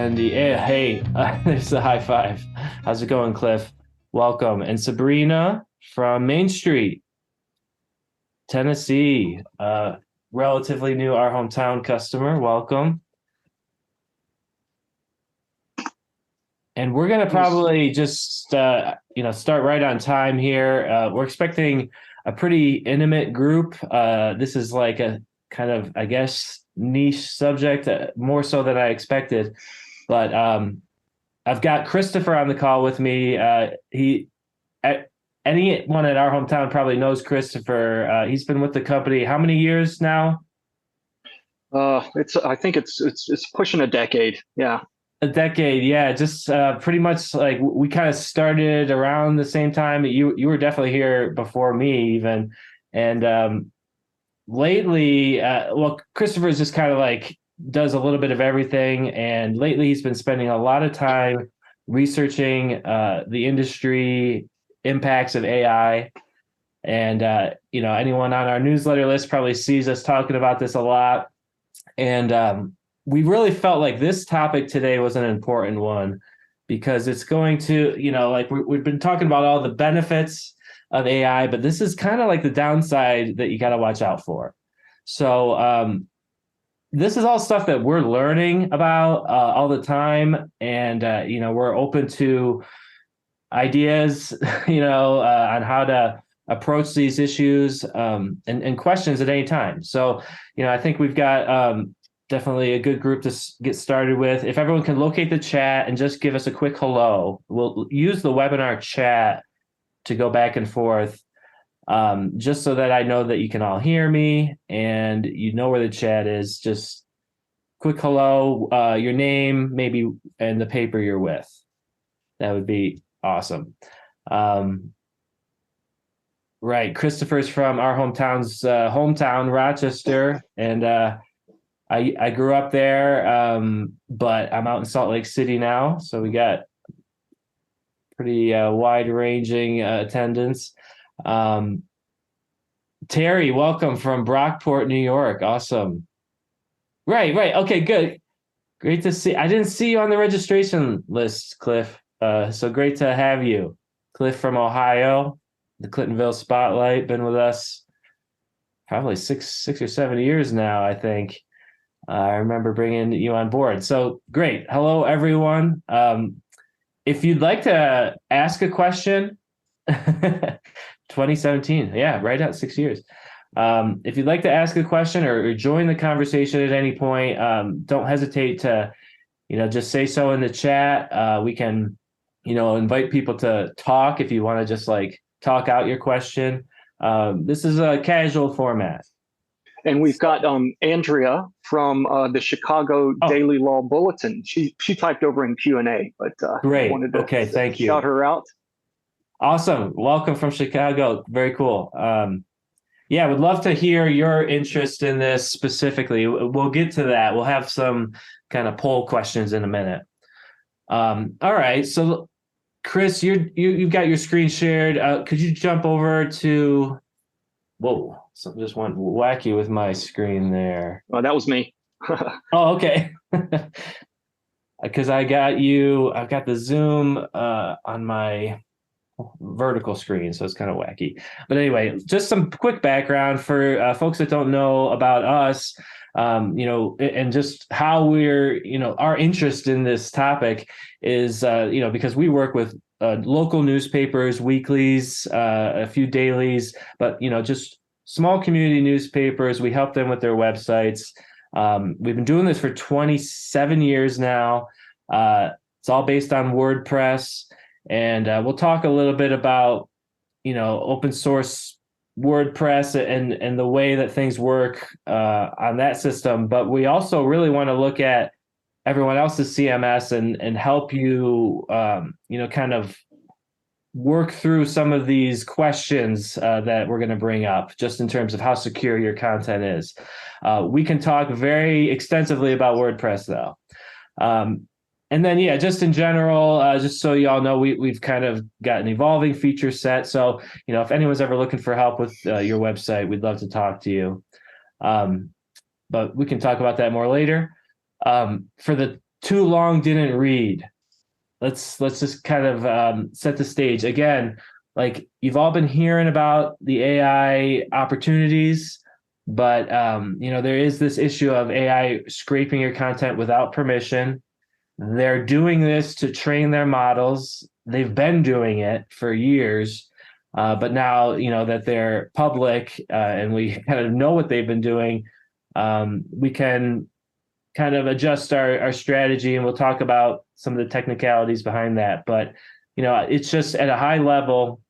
And yeah, hey, there's a high five. How's it going, Cliff? Welcome. And Sabrina from Main Street, Tennessee, relatively new, our hometown customer. Welcome. And we're gonna probably just start right on time here. We're expecting a pretty intimate group. This is like a kind of, I guess, niche subject, more so than I expected. But I've got Christopher on the call with me. Anyone at our hometown probably knows Christopher. He's been with the company how many years now? I think it's pushing a decade. Yeah. A decade, yeah. Just pretty much like we kind of started around the same time. You were definitely here before me even, and lately, well, Christopher's just kind of like does a little bit of everything, and lately he's been spending a lot of time researching the industry impacts of AI. And anyone on our newsletter list probably sees us talking about this a lot. And we really felt like this topic today was an important one because it's going to, like we've been talking about all the benefits of AI, but this is kind of like the downside that you got to watch out for. So this is all stuff that we're learning about all the time, and we're open to ideas, on how to approach these issues and questions at any time. So, I think we've got definitely a good group to get started with. If everyone can locate the chat and just give us a quick hello, we'll use the webinar chat to go back and forth, just so that I know that you can all hear me and you know where the chat is. Just quick hello, your name, maybe, and the paper you're with. That would be awesome. Right. Christopher's from our hometown, Rochester, and I grew up there, but I'm out in Salt Lake City now, so we got pretty wide-ranging attendance. Terry, welcome from Brockport, New York. Awesome. Right. Okay, good. Great to see. I didn't see you on the registration list, Cliff. So great to have you. Cliff from Ohio, the Clintonville Spotlight, been with us probably six or 7 years now, I think. I remember bringing you on board. So great. Hello, everyone. If you'd like to ask a question, 2017, yeah, right at 6 years. If you'd like to ask a question or join the conversation at any point, don't hesitate to, just say so in the chat. We can, invite people to talk if you want to just like talk out your question. This is a casual format. And we've got Andrea from the Chicago Daily Law Bulletin. She typed over in Q&A, but great. I wanted to Thank you. shout her out. Awesome. Welcome from Chicago. Very cool. Yeah, would love to hear your interest in this specifically. We'll get to that. We'll have some kind of poll questions in a minute. All right. So, Chris, you've got your screen shared. Could you jump over to? Whoa! Something just went wacky with my screen there. Oh, that was me. Oh, okay. Because I've got the Zoom on my vertical screen, so it's kind of wacky. But anyway, just some quick background for folks that don't know about us, and just how we're, our interest in this topic is, because we work with local newspapers, weeklies, a few dailies, but, just small community newspapers. We help them with their websites. We've been doing this for 27 years now. It's all based on WordPress. And we'll talk a little bit about, open source WordPress and the way that things work on that system. But we also really want to look at everyone else's CMS and help you, kind of work through some of these questions that we're going to bring up, just in terms of how secure your content is. We can talk very extensively about WordPress, though. And then, yeah, just in general, just so you all know, we've kind of got an evolving feature set. So, if anyone's ever looking for help with your website, we'd love to talk to you. But we can talk about that more later. For the too long, didn't read. Let's just kind of set the stage again. Like, you've all been hearing about the AI opportunities, but there is this issue of AI scraping your content without permission. They're doing this to train their models. They've been doing it for years, but now that they're public and we kind of know what they've been doing, we can kind of adjust our strategy, and we'll talk about some of the technicalities behind that. But it's just at a high level,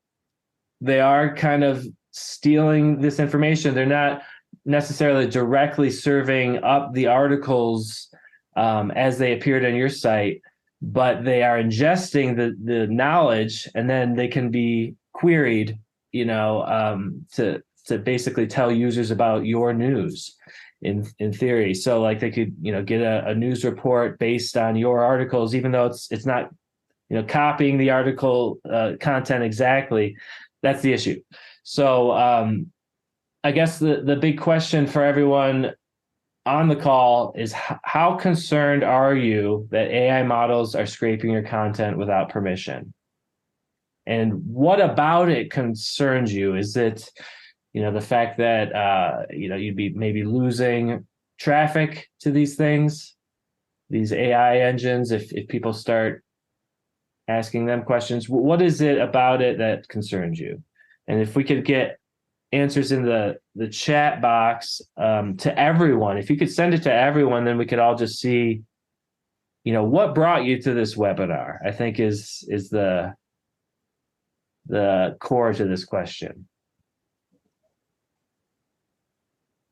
they are kind of stealing this information. They're not necessarily directly serving up the articles as they appeared on your site, but they are ingesting the knowledge, and then they can be queried, to basically tell users about your news in theory. So like they could, get a news report based on your articles, even though it's not, copying the article content exactly. That's the issue. So I guess the big question for everyone on the call is, how concerned are you that AI models are scraping your content without permission? And what about it concerns you? Is it, the fact that, you'd be maybe losing traffic to these things, these AI engines, if people start asking them questions? What is it about it that concerns you? And if we could get answers in the chat box to everyone, if you could send it to everyone, then we could all just see, what brought you to this webinar, I think is the core to this question.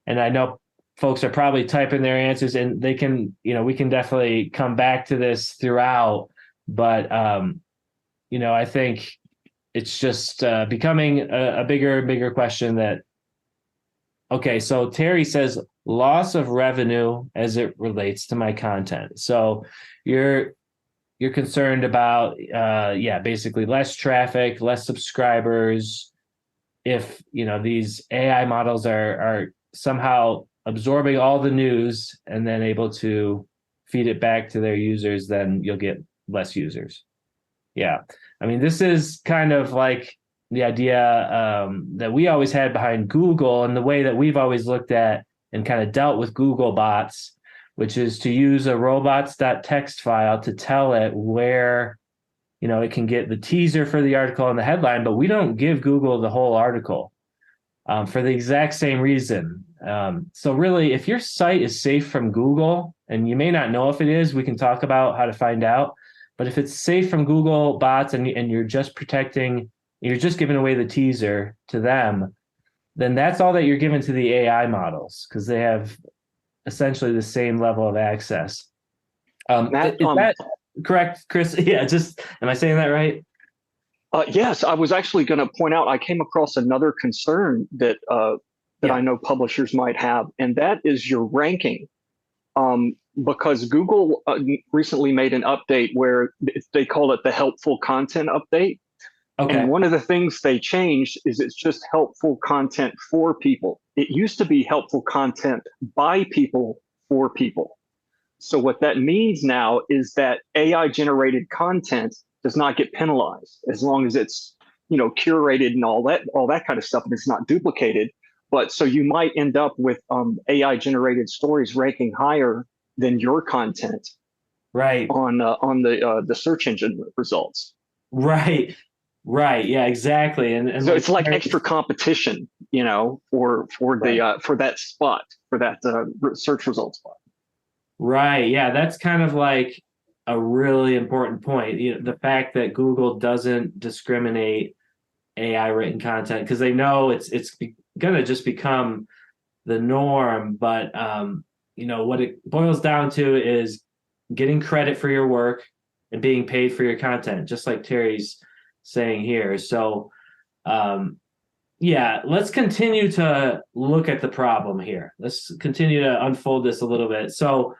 And I know folks are probably typing their answers, and they can, we can definitely come back to this throughout, but I think it's just becoming a bigger and bigger question that, okay, so Terry says loss of revenue as it relates to my content. So you're concerned about, basically less traffic, less subscribers, if, these AI models are somehow absorbing all the news and then able to feed it back to their users, then you'll get less users. Yeah. I mean, this is kind of like the idea that we always had behind Google, and the way that we've always looked at and kind of dealt with Google bots, which is to use a robots.txt file to tell it where, it can get the teaser for the article and the headline, but we don't give Google the whole article for the exact same reason. So really, if your site is safe from Google, and you may not know if it is, we can talk about how to find out. But if it's safe from Google bots and you're just you're just giving away the teaser to them, then that's all that you're giving to the AI models, because they have essentially the same level of access. Is that correct, Chris? Yeah, am I saying that right? Yes, I was actually going to point out, I came across another concern that I know publishers might have, and that is your ranking. Because Google recently made an update where they call it the helpful content update. Okay. And one of the things they changed is it's just helpful content for people. It used to be helpful content by people for people. So what that means now is that AI generated content does not get penalized as long as it's, curated and all that kind of stuff, and it's not duplicated. But so you might end up with AI generated stories ranking higher than your content, right, on the search engine results. Right. Yeah, exactly. And so it's like extra competition, for that spot, for that search result spot. Right. Yeah, that's kind of like a really important point. The fact that Google doesn't discriminate AI written content, because they know it's gonna just become the norm. But what it boils down to is getting credit for your work and being paid for your content, just like Terry's saying here. So let's continue to look at the problem here. Let's continue to unfold this a little bit. So,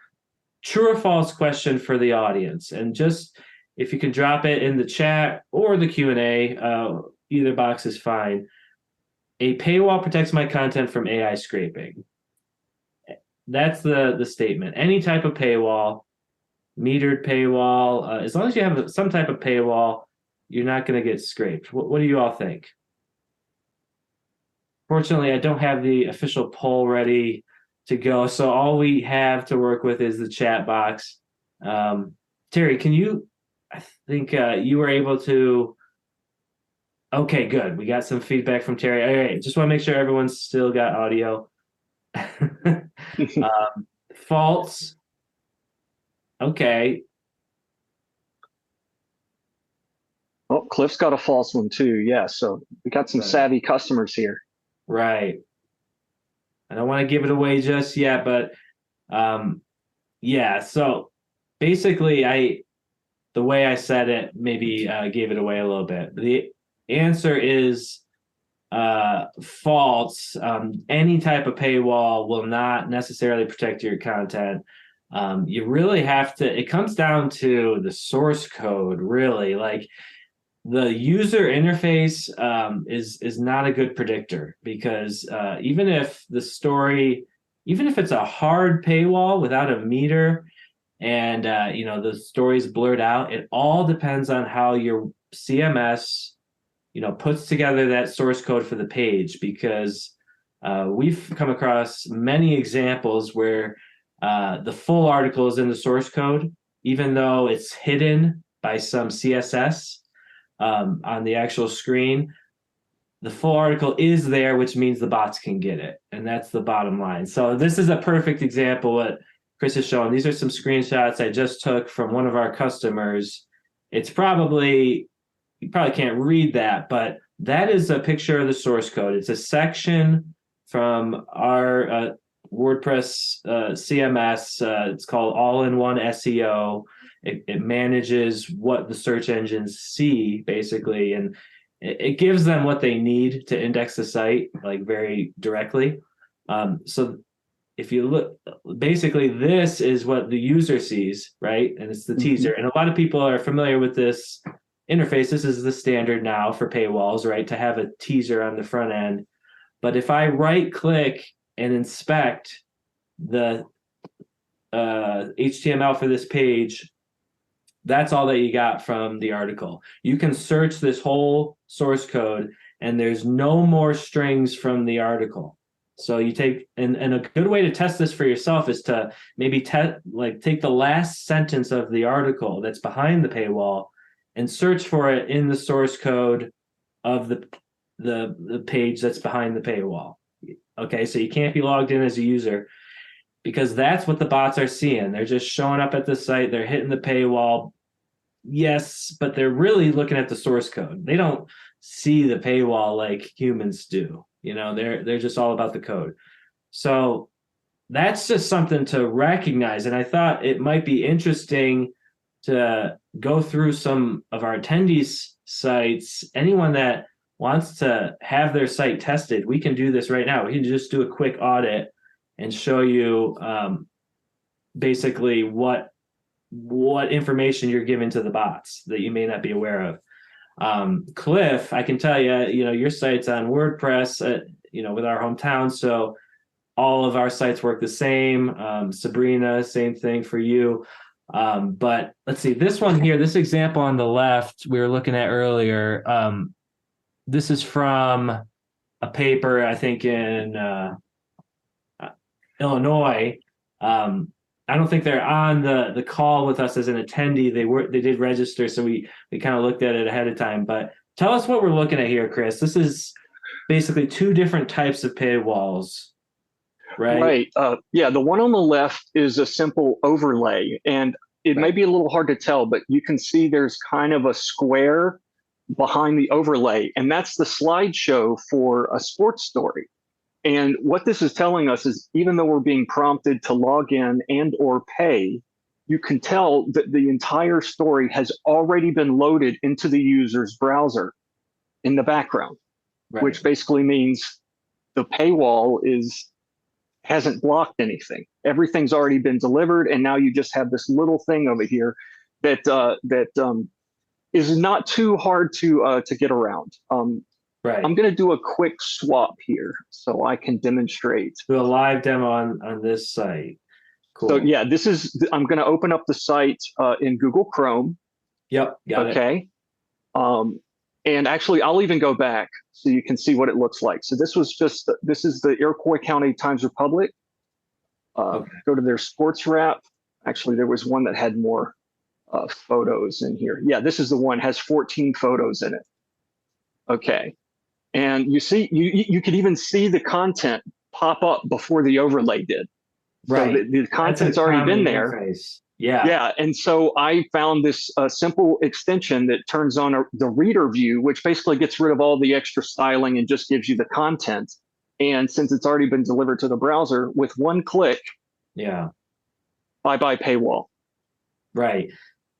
true or false question for the audience, and just if you can drop it in the chat or the Q&A, either box is fine. A paywall protects my content from AI scraping. That's the statement. Any type of paywall metered paywall. As long as you have some type of paywall, you're not going to get scraped. What do you all think? Fortunately, I don't have the official poll ready to go, so all we have to work with is the chat box. Terry, can you? I think you were able to. Okay, good. We got some feedback from Terry. All right, just want to make sure everyone's still got audio. False. Okay. Oh, Cliff's got a false one too. Yeah, so we got some savvy customers here. Right. I don't want to give it away just yet, but yeah. So basically, the way I said it maybe gave it away a little bit. The answer is false. Any type of paywall will not necessarily protect your content. You really have to, it comes down to the source code, really. Like the user interface is not a good predictor because even if the story, even if it's a hard paywall without a meter, and the story's blurred out, it all depends on how your CMS puts together that source code for the page, because we've come across many examples where the full article is in the source code, even though it's hidden by some CSS on the actual screen. The full article is there, which means the bots can get it, and that's the bottom line. So this is a perfect example what Chris is showing. These are some screenshots I just took from one of our customers. It's probably, you probably can't read that, but that is a picture of the source code. It's a section from our WordPress CMS. It's called All-in-One SEO. It manages what the search engines see, basically, and it gives them what they need to index the site, like very directly. So if you look, basically this is what the user sees, right? And it's the teaser. And a lot of people are familiar with this interface. This is the standard now for paywalls, right? To have a teaser on the front end. But if I right click and inspect the HTML for this page, that's all that you got from the article. You can search this whole source code and there's no more strings from the article. So you take, and a good way to test this for yourself is to maybe take the last sentence of the article that's behind the paywall and search for it in the source code of the page that's behind the paywall. Okay, so you can't be logged in as a user, because that's what the bots are seeing. They're just showing up at the site, they're hitting the paywall. Yes, but they're really looking at the source code. They don't see the paywall like humans do. They're just all about the code. So that's just something to recognize. And I thought it might be interesting to go through some of our attendees' sites. Anyone that wants to have their site tested, we can do this right now. We can just do a quick audit and show you basically what information you're giving to the bots that you may not be aware of. Cliff, I can tell you, your site's on WordPress, with our hometown. So all of our sites work the same. Sabrina, same thing for you. But let's see, this one here, this example on the left we were looking at earlier. This is from a paper, I think in Illinois. I don't think they're on the call with us as an attendee. They did register, so we kind of looked at it ahead of time. But tell us what we're looking at here, Chris. This is basically two different types of paywalls, right? Right. Yeah, the one on the left is a simple overlay, and it may be a little hard to tell, but you can see there's kind of a square behind the overlay, and that's the slideshow for a sports story. And what this is telling us is, even though we're being prompted to log in and or pay, you can tell that the entire story has already been loaded into the user's browser in the background, which basically means the paywall hasn't blocked anything. Everything's already been delivered, and now you just have this little thing over here that is not too hard to get around. I'm going to do a quick swap here so I can demonstrate. Do a live demo on this site. So Cool. yeah, I'm going to open up the site in Google Chrome. Yep, got it. Okay. Um, and actually, I'll even go back so you can see what it looks like. So this is the Iroquois County Times Republic. Okay. Go to their sports wrap. Actually, there was one that had more photos in here. Yeah, this is the one, has 14 photos in it. Okay. And you could even see the content pop up before the overlay did. So Right. the That's a content's already common been there. interface. Yeah. Yeah, and so I found this simple extension that turns on the reader view, which basically gets rid of all the extra styling and just gives you the content. And since it's already been delivered to the browser, with one click, Yeah. bye-bye paywall. Right.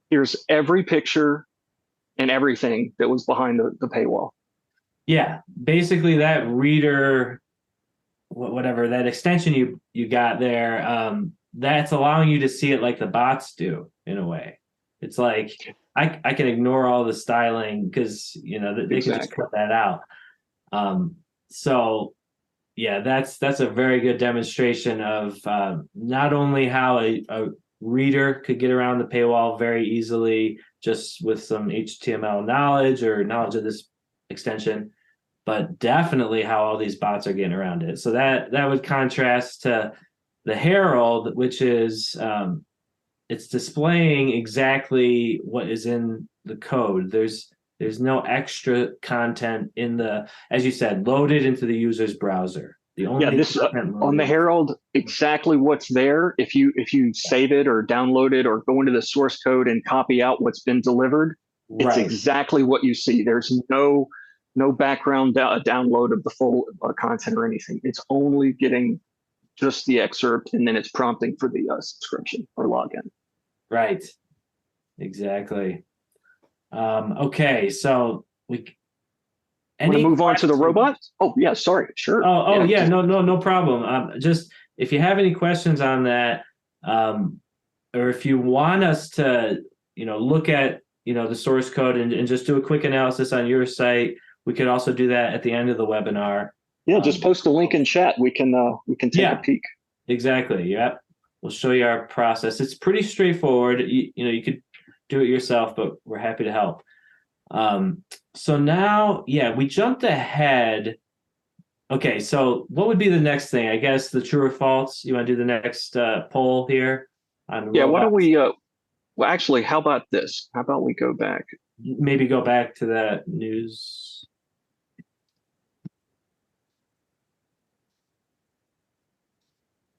Here's every picture and everything that was behind the paywall. Yeah. Basically that reader, whatever, that extension you got there, that's allowing you to see it like the bots do in a way. It's like I can ignore all the styling because they can just Exactly. cut that out. So yeah, that's a very good demonstration of not only how a reader could get around the paywall very easily just with some HTML knowledge or knowledge of this extension, but definitely how all these bots are getting around it. So that would contrast to the Herald, which is it's displaying exactly what is in the code. There's no extra content in the, as you said, loaded into the user's browser. The Yeah, only this content on the loaded. Herald, exactly what's there. If you save it or download it or go into the source code and copy out what's been delivered, it's Right. exactly what you see. There's no background download of the full content or anything. It's only getting just the excerpt, and then it's prompting for the subscription or login. Right. Exactly. Okay, so Want to any move on to the questions? robot? Oh yeah, sorry, sure. Oh Yeah, yeah, just no problem. Just if you have any questions on that, or if you want us to, look at, the source code and just do a quick analysis on your site, we could also do that at the end of the webinar. yeah, just post a link in chat. We can take a Yeah, peek. exactly. Yep. We'll show you our process. It's pretty straightforward. You could do it yourself, but we're happy to help. So now, yeah, we jumped ahead. Okay, so what would be the next thing? I guess the true or false. You want to do the next poll here on Yeah, why don't robots? we? Well, actually, how about this? How about we go back? Maybe go back to that news.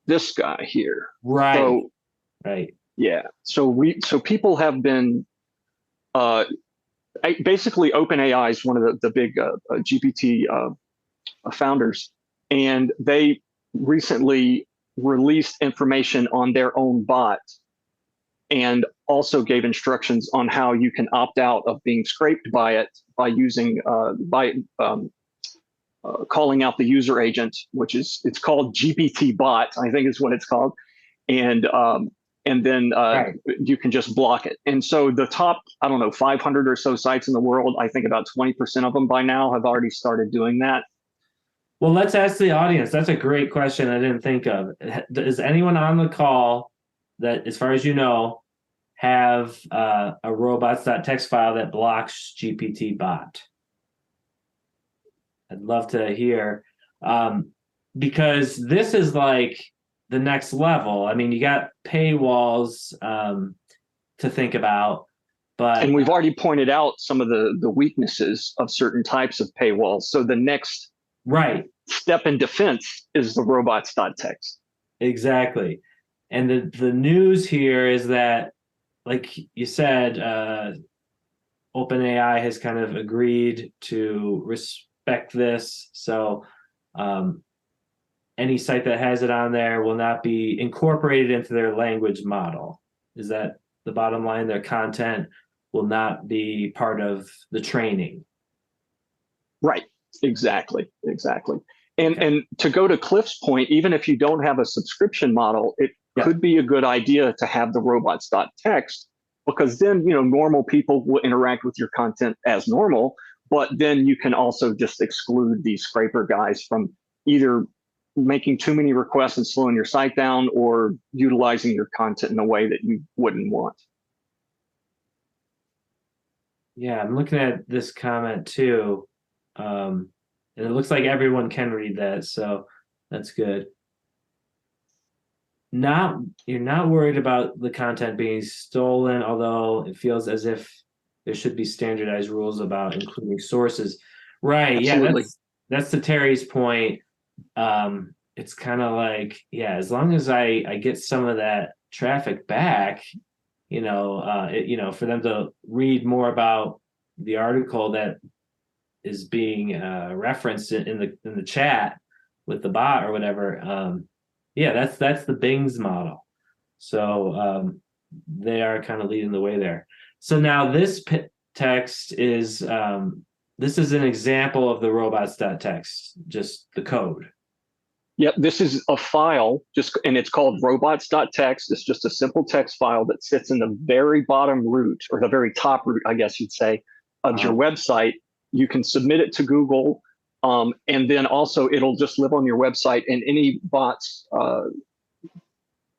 This guy here. Right, So right. yeah, so people have been uh, basically OpenAI is one of the big GPT founders, and they recently released information on their own bot and also gave instructions on how you can opt out of being scraped by it by using calling out the user agent, which it's called GPT bot, I think is what it's called, and then Right. you can just block it. And so the top, I don't know, 500 or so sites in the world, I think about 20% of them by now have already started doing that. Well, let's ask the audience. That's a great question I didn't think of. Is anyone on the call that, as far as you know, have a robots.txt file that blocks GPT bot? I'd love to hear, because this is like the next level. I mean, you got paywalls to think about, but And we've already pointed out some of the weaknesses of certain types of paywalls. So the next right, step in defense is the robots.txt. exactly. And the news here is that, like you said, OpenAI has kind of agreed to respect this. So any site that has it on there will not be incorporated into their language model. Is that the bottom line? Their content will not be part of the training. Right. Exactly. And Okay. and to go to Cliff's point, even if you don't have a subscription model, it could be a good idea to have the robots.txt, because then normal people will interact with your content as normal, but then you can also just exclude these scraper guys from either making too many requests and slowing your site down, or utilizing your content in a way that you wouldn't want. Yeah, I'm looking at this comment too. And it looks like everyone can read that, so that's good. You're not worried about the content being stolen, although it feels as if there should be standardized rules about including sources. Right, yeah, Absolutely. that's to Terry's point. It's kind of like, yeah, as long as I get some of that traffic back, for them to read more about the article that is being referenced in the chat with the bot or whatever. Yeah, that's the Bing's model. So they are kind of leading the way there. So now this text is this is an example of the robots.txt, just the code. Yep, this is a file, and it's called robots.txt. It's just a simple text file that sits in the very bottom root, or the very top root, I guess you'd say, of your website. You can submit it to Google, and then also it'll just live on your website, and any bots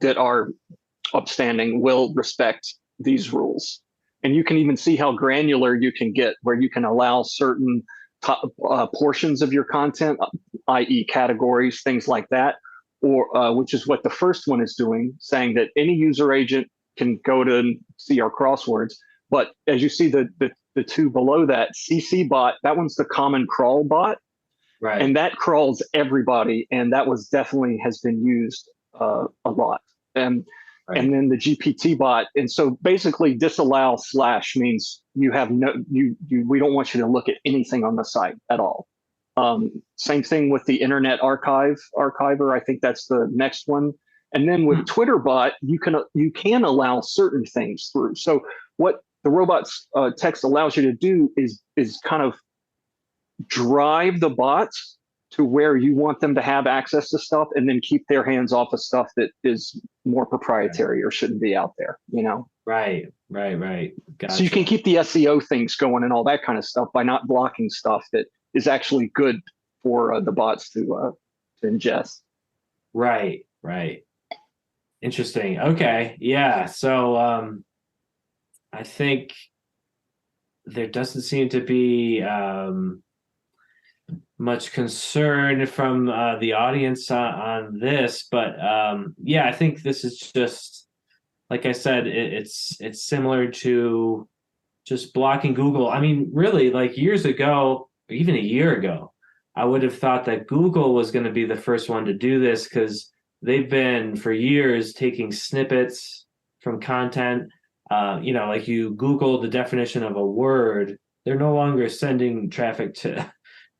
that are upstanding will respect these rules. And you can even see how granular you can get, where you can allow certain portions of your content, i.e. categories, things like that, or which is what the first one is doing, saying that any user agent can go to see our crosswords. But as you see the two below that, CC bot, that one's the common crawl bot. Right. And that crawls everybody. And that was definitely has been used a lot. And then the GPT bot. And so basically disallow / means you have we don't want you to look at anything on the site at all. Same thing with the Internet Archiver. I think that's the next one. And then with Twitter bot, you can allow certain things through. So what the robots text allows you to do is kind of drive the bots to where you want them to have access to stuff, and then keep their hands off of stuff that is more proprietary or shouldn't be out there, Right. Gotcha. So you can keep the SEO things going and all that kind of stuff by not blocking stuff that is actually good for the bots to ingest. Right. Interesting. Okay. Yeah. So I think there doesn't seem to be much concern from the audience on this, but yeah, I think this is just, like I said, it's similar to just blocking Google. I mean, really, like years ago, or even a year ago, I would have thought that Google was going to be the first one to do this, because they've been for years taking snippets from content. Like you Google the definition of a word, they're no longer sending traffic to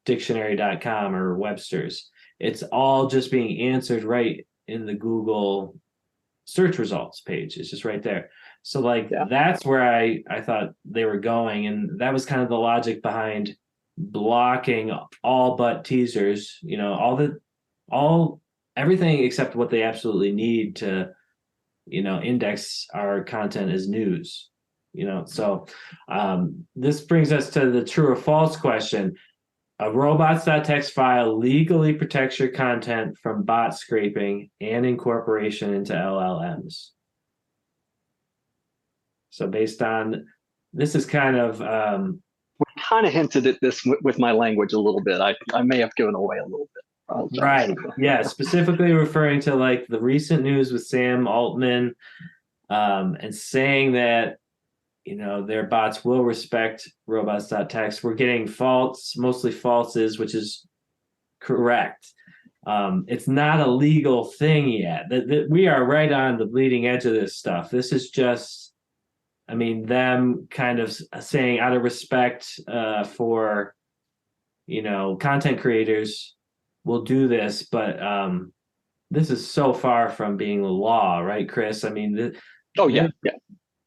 dictionary.com or Webster's. It's all just being answered right in the Google search results page. It's just right there. So that's where I thought they were going. And that was kind of the logic behind blocking all but teasers, everything except what they absolutely need to, index our content as news, So this brings us to the true or false question. A robots.txt file legally protects your content from bot scraping and incorporation into LLMs. So based on this is kind of we kind of hinted at this with my language a little bit. I may have given away a little bit. Right. Yeah, specifically referring to like the recent news with Sam Altman, and saying that their bots will respect robots.txt. We're getting mostly falses, which is correct. It's not a legal thing yet. We are right on the bleeding edge of this stuff. This is just, them kind of saying out of respect for, content creators, we'll do this, but this is so far from being the law, right, Chris? Yeah.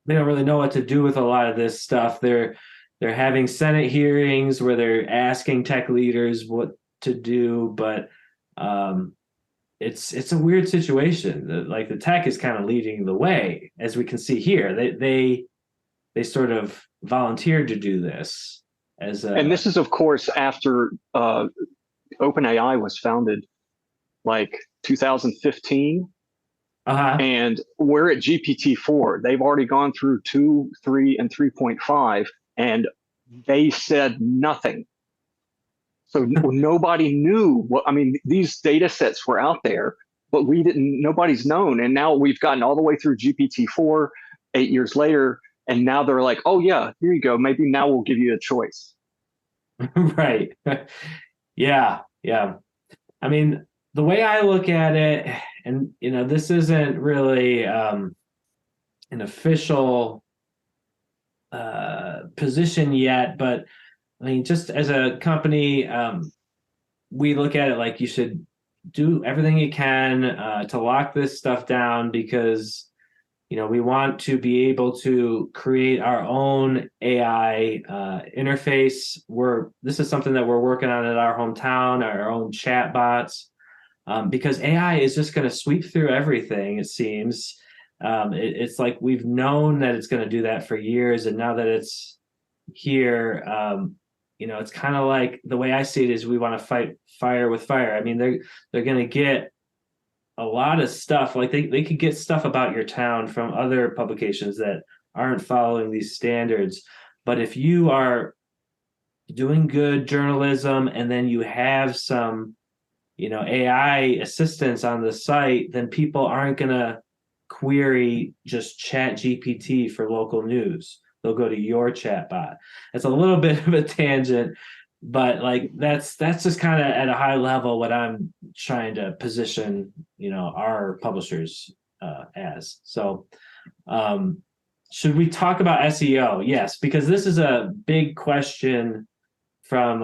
They don't really know what to do with a lot of this stuff. They're having Senate hearings where they're asking tech leaders what to do, but it's a weird situation. The tech is kind of leading the way, as we can see here. They sort of volunteered to do this and this is, of course, after OpenAI was founded. like 2015, Uh-huh. and we're at GPT-4. They've already gone through 2, 3, and 3.5, and they said nothing. So nobody knew what, I mean, these data sets were out there, but nobody's known. And now we've gotten all the way through GPT-4, 8 years later, and now they're like, oh, yeah, here you go. Maybe now we'll give you a choice. Right. Yeah. Yeah. I mean, the way I look at it, and this isn't really an official position yet, but I mean, just as a company, we look at it like you should do everything you can to lock this stuff down, because we want to be able to create our own AI interface. This is something that we're working on in our hometown, our own chat bots, because AI is just going to sweep through everything, it seems. It's like we've known that it's going to do that for years, and now that it's here, it's kind of like, the way I see it is, we want to fight fire with fire. I mean, they're going to get a lot of stuff. Like they could get stuff about your town from other publications that aren't following these standards. But if you are doing good journalism, and then you have some AI assistance on the site, then people aren't going to query just chat GPT for local news. They'll go to your chat bot. It's a little bit of a tangent, but like that's just kind of at a high level what I'm trying to position our publishers as. So should we talk about SEO? Yes, because this is a big question from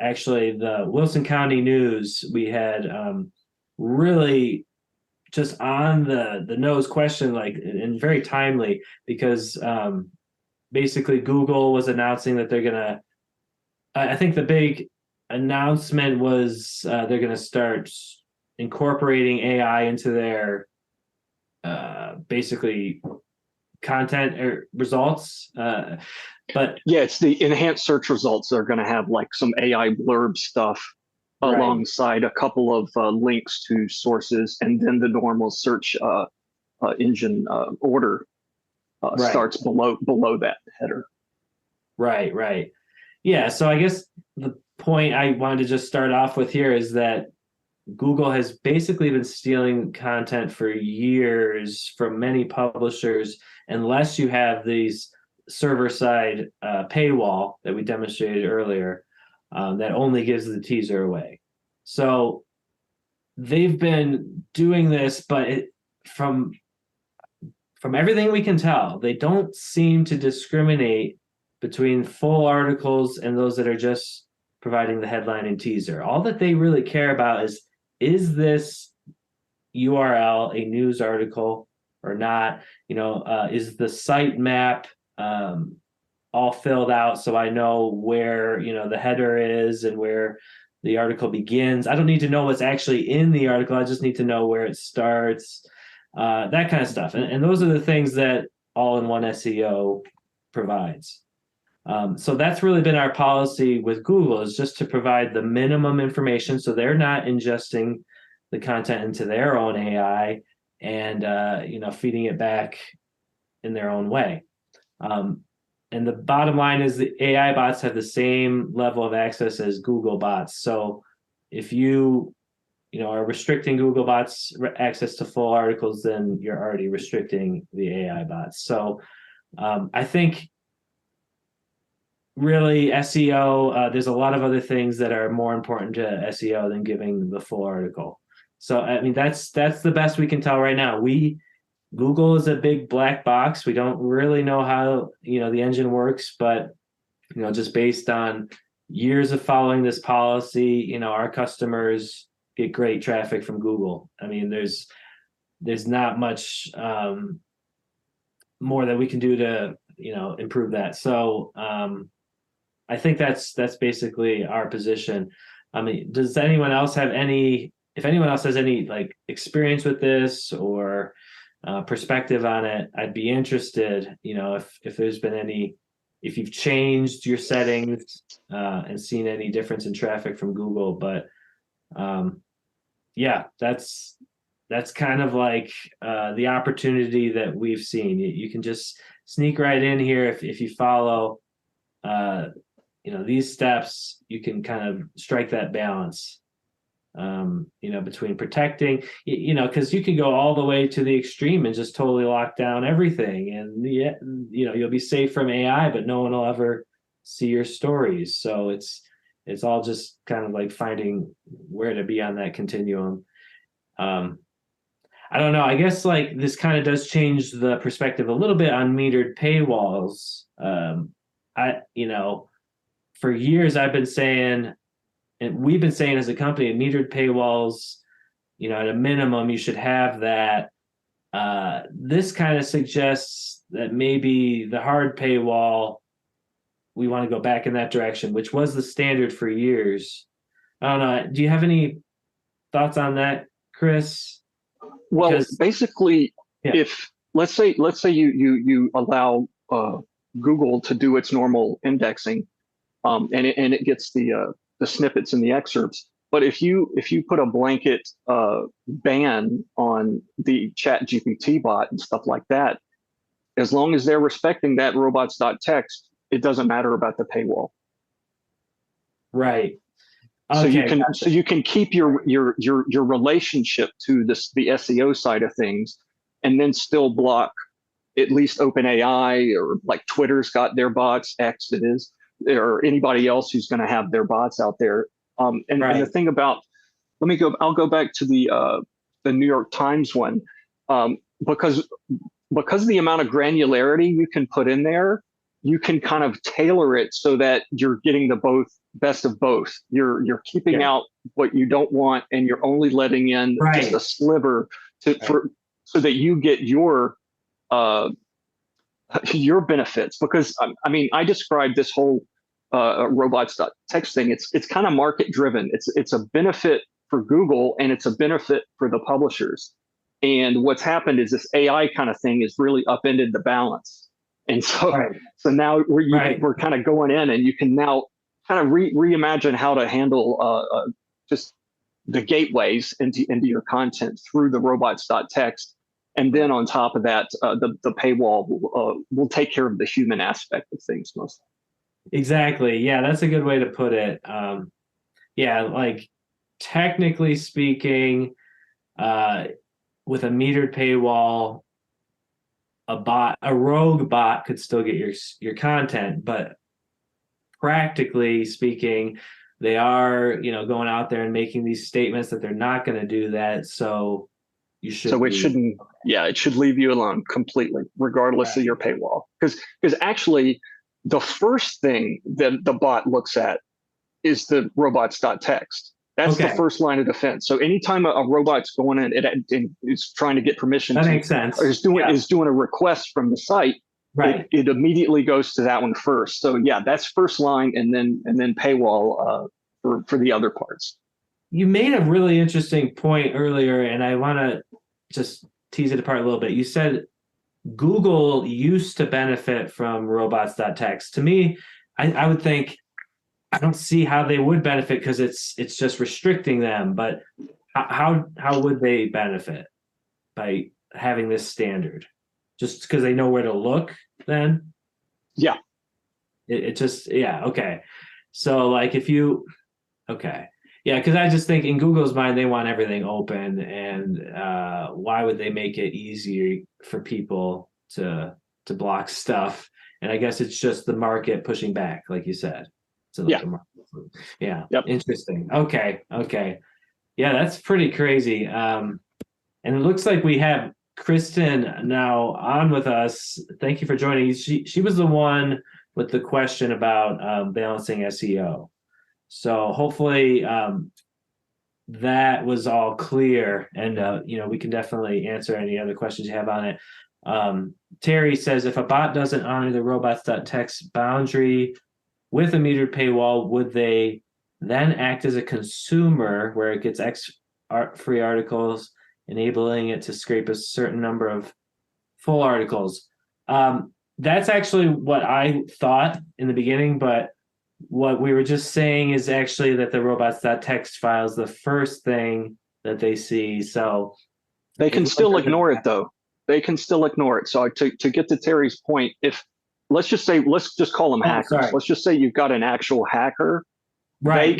actually the Wilson County News. We had really just on the nose question, like, and very timely, because basically Google was announcing that they're gonna, I think the big announcement was they're gonna start incorporating AI into their basically content or results. But yeah, it's the enhanced search results that are going to have like some AI blurb stuff right, alongside a couple of links to sources, and then the normal search engine order right, starts below that header. right. Yeah. So I guess the point I wanted to just start off with here is that Google has basically been stealing content for years from many publishers, unless you have these server-side paywall that we demonstrated earlier, that only gives the teaser away. So they've been doing this, but from everything we can tell, they don't seem to discriminate between full articles and those that are just providing the headline and teaser. All that they really care about is this URL a news article or not? Is the site map all filled out, so I know where the header is and where the article begins? I don't need to know what's actually in the article. I just need to know where it starts, that kind of stuff. And those are the things that all-in-one SEO provides. So that's really been our policy with Google, is just to provide the minimum information, so they're not ingesting the content into their own AI and feeding it back in their own way. And the bottom line is the AI bots have the same level of access as Google bots. So if you are restricting Google bots access to full articles, then you're already restricting the AI bots. So I think really SEO, there's a lot of other things that are more important to SEO than giving the full article. So I mean, that's the best we can tell right now. Google is a big black box. We don't really know how the engine works, but just based on years of following this policy, our customers get great traffic from Google. I mean, there's not much more that we can do to improve that. So I think that's basically our position. I mean, does anyone else have any? If anyone else has any like experience with this or perspective on it, I'd be interested. If there's been any, if you've changed your settings and seen any difference in traffic from Google. But yeah, that's kind of like the opportunity that we've seen. You can just sneak right in here if you follow these steps. You can kind of strike that balance, between protecting, because you can go all the way to the extreme and just totally lock down everything, and you'll be safe from AI, but no one will ever see your stories. So it's all just kind of like finding where to be on that continuum. Um, I don't know. I guess like this kind of does change the perspective a little bit on metered paywalls. For years I've been saying, and we've been saying as a company, metered paywalls, at a minimum, you should have that. This kind of suggests that maybe the hard paywall, we want to go back in that direction, which was the standard for years. I don't know. Do you have any thoughts on that, Chris? Well, Because basically, yeah, if let's say you allow Google to do its normal indexing, and it gets the snippets and the excerpts. But if you put a blanket ban on the Chat GPT bot and stuff like that, as long as they're respecting that robots.txt, it doesn't matter about the paywall. right. So you Okay, can gotcha. keep your relationship to the SEO side of things, and then still block at least OpenAI, or like Twitter's got their bots, X it is, or anybody else who's going to have their bots out there. And the Right. thing about, I'll go back to the New York Times one, because of the amount of granularity you can put in there, you can kind of tailor it so that you're getting the best of both. You're keeping Yeah. out what you don't want, and you're only letting in just a Right. sliver Right. so that you get uh, your benefits. Because I mean, I described this whole robots.txt thing. It's kind of market driven. It's a benefit for Google, and it's a benefit for the publishers. And what's happened is this AI kind of thing has really upended the balance. And so Right. now Right. we're kind of going in, and you can now kind of reimagine how to handle just the gateways into your content through the robots.txt. And then on top of that, the paywall will take care of the human aspect of things mostly. Exactly. Yeah, that's a good way to put it. Yeah, like technically speaking, uh, with a metered paywall, a rogue bot could still get your content, but practically speaking, they are, going out there and making these statements that they're not going to do that. So you should So it leave. shouldn't, yeah, it should leave you alone completely, regardless of your Right. paywall. Because actually, the first thing that the bot looks at is the robots.txt. That's the Okay, first line of defense. So anytime a robot's going in and is trying to get permission that to, makes or sense. is doing a request from the site, Right. it immediately goes to that one first. So yeah, that's first line, and then paywall for the other parts. You made a really interesting point earlier, and I want to just tease it apart a little bit. You said Google used to benefit from robots.txt. To me, I would think I don't see how they would benefit because it's just restricting them. But how would they benefit by having this standard? Just because they know where to look, then Yeah, it just yeah, okay. So like if you okay. Yeah, because I just think in Google's mind, they want everything open, and why would they make it easier for people to block stuff? And I guess it's just the market pushing back, like you said. So like yeah, the market. Yeah, yep. interesting. Okay, okay. Yeah, that's pretty crazy. And it looks like we have Kristen now on with us. Thank you for joining. She was the one with the question about balancing SEO. So hopefully that was all clear, and we can definitely answer any other questions you have on it. Terry says if a bot doesn't honor the robots.txt boundary with a metered paywall, would they then act as a consumer where it gets free articles, enabling it to scrape a certain number of full articles? That's actually what I thought in the beginning, but what we were just saying is actually that the robots.txt file is the first thing that they see. So They if can one still doesn't, ignore it though. They can still ignore it. So to get to Terry's point, if let's just call them oh, hackers. sorry. Let's just say you've got an actual hacker. Right.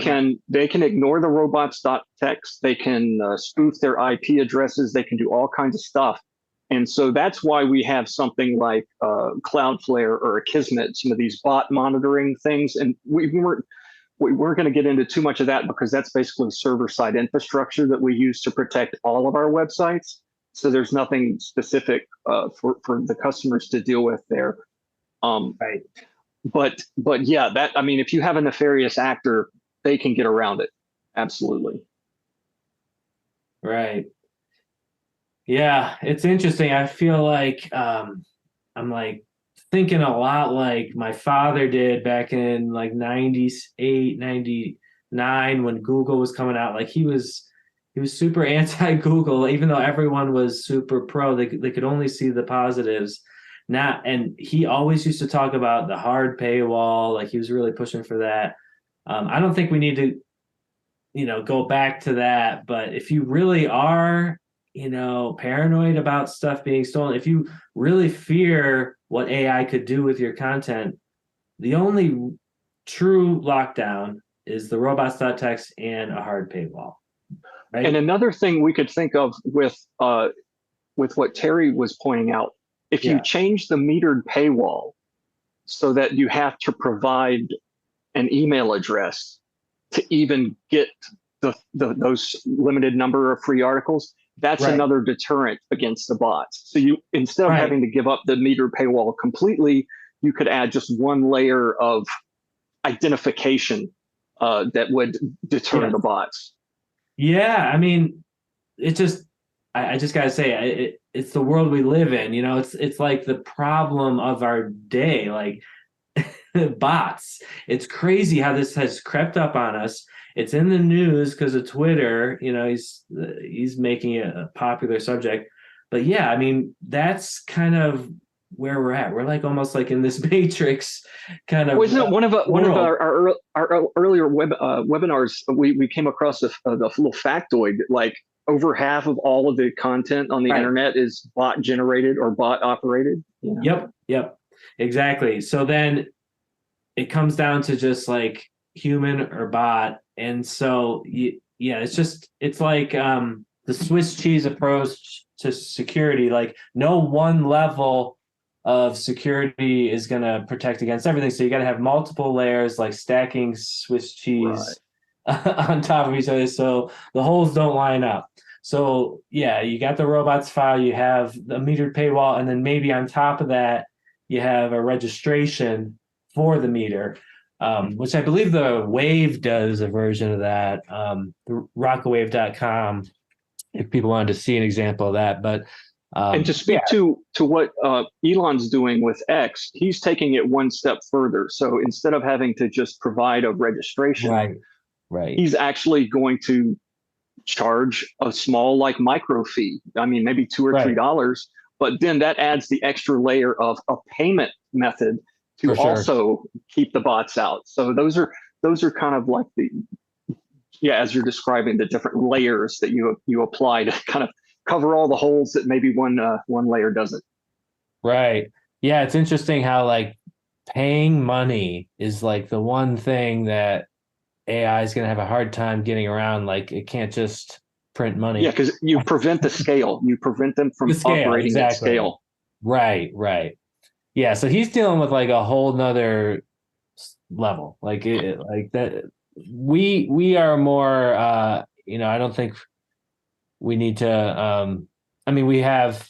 They can ignore the robots.txt. They can spoof their IP addresses. They can do all kinds of stuff. And so that's why we have something like Cloudflare or Akismet, some of these bot monitoring things. And we weren't going to get into too much of that because that's basically server side infrastructure that we use to protect all of our websites. So there's nothing specific for the customers to deal with there. Right. But yeah, that I mean, if you have a nefarious actor, they can get around it. Absolutely. Right. Yeah, it's interesting. I feel like I'm like thinking a lot like my father did back in like 98, 99 when Google was coming out. Like he was super anti-Google, even though everyone was super pro. They could only see the positives. Not and he always used to talk about the hard paywall, like he was really pushing for that. I don't think we need to, go back to that, but if you really are paranoid about stuff being stolen, if you really fear what AI could do with your content, the only true lockdown is the robots.txt and a hard paywall, And right? another thing we could think of with what Terry was pointing out, if you Yeah, change the metered paywall so that you have to provide an email address to even get those limited number of free articles, that's right, another deterrent against the bots. So you instead of right. having to give up the metered paywall completely, you could add just one layer of identification that would deter Yeah, the bots. yeah. I mean, it just, I just gotta say, it's the world we live in. It's like the problem of our day. Like bots. It's crazy how this has crept up on us. It's in the news because of Twitter. He's making it a popular subject. But yeah, I mean, that's kind of where we're at. We're like almost like in this matrix kind Well, of isn't it one of world. our earlier webinars? We came across the little factoid. Like over half of all of the content on the Right. internet is bot generated or bot operated. Yeah. Yep. Yep. Exactly. So then it comes down to just like human or bot. And so yeah, it's like the Swiss cheese approach to security. Like no one level of security is going to protect against everything. So you got to have multiple layers, like stacking Swiss Right. cheese on top of each other, so the holes don't line up. So yeah, you got the robots file, you have the metered paywall, and then maybe on top of that, you have a registration for the meter, which I believe the Wave does a version of that, rockawave.com, if people wanted to see an example of that. But And to yeah, speak to what Elon's doing with X, he's taking it one step further. So instead of having to just provide a registration, right, right, he's actually going to charge a small like micro fee. I mean, maybe right, $2 or $3, but then that adds the extra layer of a payment method to for sure. also keep the bots out. So those are kind of like the yeah, as you're describing the different layers that you apply to kind of cover all the holes that maybe one layer doesn't. Right. Yeah, it's interesting how like paying money is like the one thing that AI is going to have a hard time getting around. Like it can't just print Yeah, money. because you prevent the scale. You prevent them The from scale, operating at exactly. scale. Right, right. Yeah, so he's dealing with like a whole nother level. Like like that we are more I don't think we need to I mean we have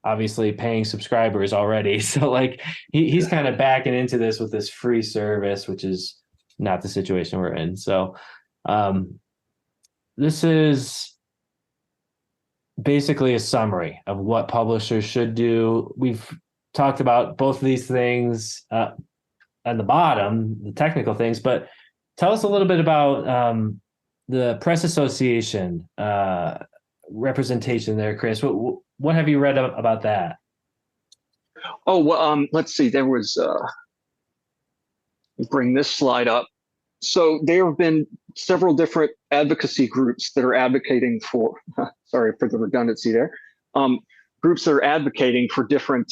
obviously paying subscribers already. So like he's kind of backing into this with this free service, which is not the situation we're in. So um, this is basically a summary of what publishers should do. We've talked about both of these things on the bottom, the technical things, but tell us a little bit about the Press Association representation there, Chris. What have you read about that? Oh, well, let's see. There was bring this slide up. So there have been several different advocacy groups that are advocating for, sorry for the redundancy there, groups that are advocating for different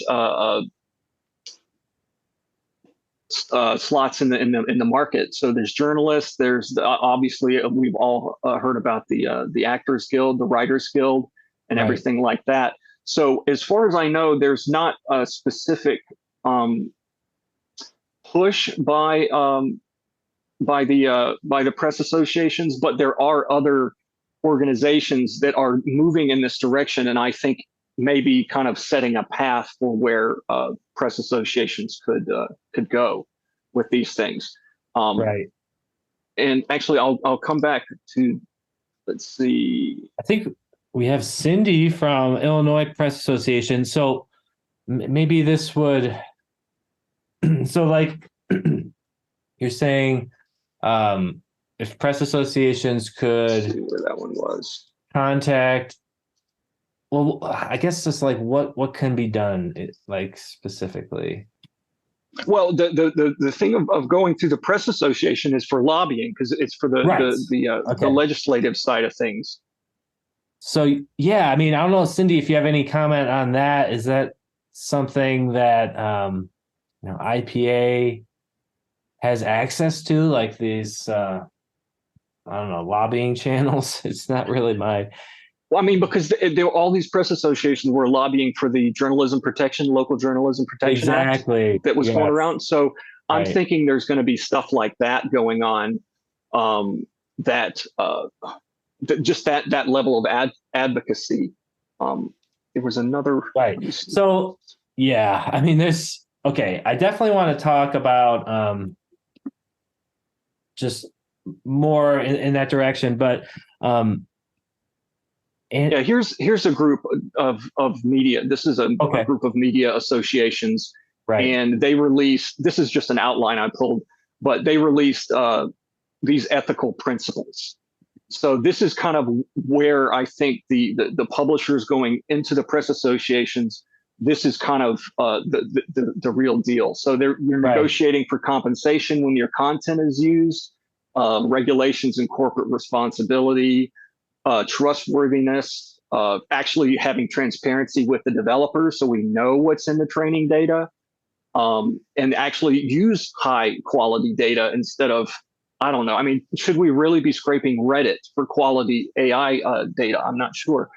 slots in the market. So there's journalists. There's obviously we've all heard about the Actors Guild, the Writers Guild, and Right. everything like that. So as far as I know, there's not a specific push by the press associations, but there are other organizations that are moving in this direction, and I think maybe kind of setting a path for where press associations could go with these things. Right. And actually, I'll come back to, let's see. I think we have Cindy from Illinois Press Association. So maybe this would, so like you're saying, if press associations could See where that one was. contact, well, I guess just like what can be done, like specifically. Well, the thing of going through the press association is for lobbying, because it's for Right. the legislative side of things. So yeah, I mean, I don't know, Cindy, if you have any comment on that. Is that something that IPA has access to, like these I don't know, lobbying channels? It's not really my. Well, I mean, because there all these press associations were lobbying for the local journalism protection act that was going around. So I'm thinking there's going to be stuff like that going on, just that level of advocacy. There was another. Right. So yeah, I mean, I definitely want to talk about just more in that direction, but here's a group of media. This is a group of media associations, right? And they released. This is just an outline I pulled, but they released these ethical principles. So this is kind of where I think the publishers going into the press associations. This is kind of the real deal. So you're negotiating for compensation when your content is used, regulations and corporate responsibility. Trustworthiness, actually having transparency with the developers so we know what's in the training data, and actually use high quality data instead of, I don't know. I mean, should we really be scraping Reddit for quality AI data? I'm not sure.